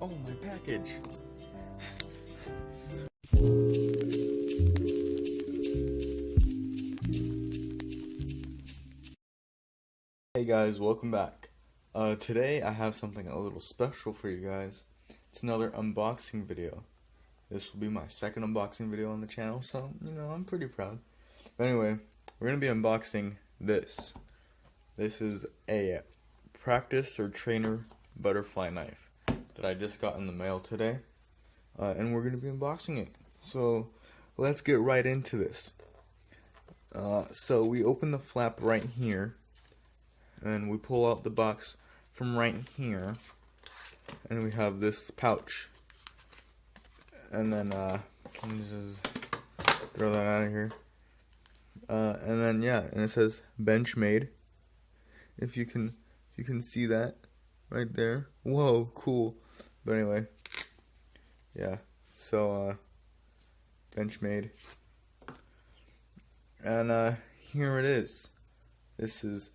Oh, my package. Hey guys, welcome back. Today I have something a little special for you guys. It's another unboxing video. This will be my second unboxing video on the channel, so, I'm pretty proud. But anyway, we're going to be unboxing this. This is a practice or trainer butterfly knife that I just got in the mail today. And we're going to be unboxing it. So, let's get right into this. So we open the flap right here. And we pull out the box from right here, and we have this pouch. And then let me just throw that out of here. And then and it says bench made. If you can see that right there. Whoa, cool. But anyway, yeah. So bench made. And here it is. It's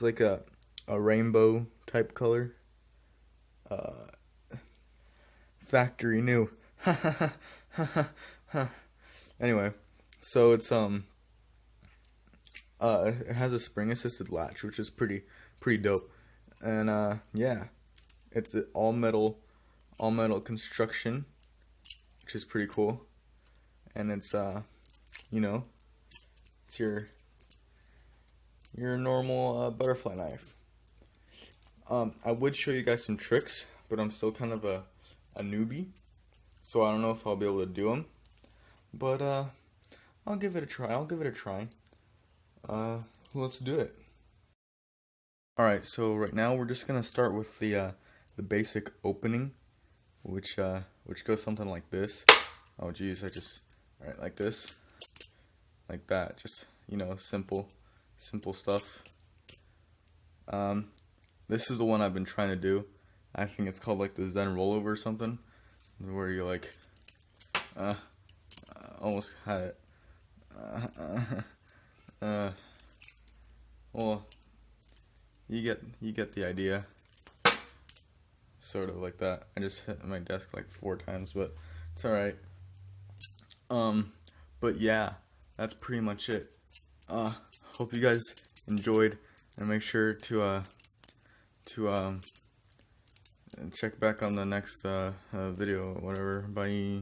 like a rainbow type color. Factory new. Anyway, so it's it has a spring assisted latch, which is pretty dope. And yeah, it's an all metal construction, which is pretty cool. And it's it's your normal butterfly knife. I would show you guys some tricks, but I'm still kind of a newbie, so I don't know if I'll be able to do them. But I'll give it a try. Let's do it. Alright, so right now we're just gonna start with the basic opening, which goes something like this. Oh geez, alright, like this, like that. Just simple stuff. This is the one I've been trying to do. I think it's called like the Zen rollover or something, where you like almost had it. Well, you get the idea. Sort of like that. I just hit my desk like 4 times, but it's alright. But yeah, that's pretty much it. Hope you guys enjoyed, and make sure to check back on the next video or whatever. Bye.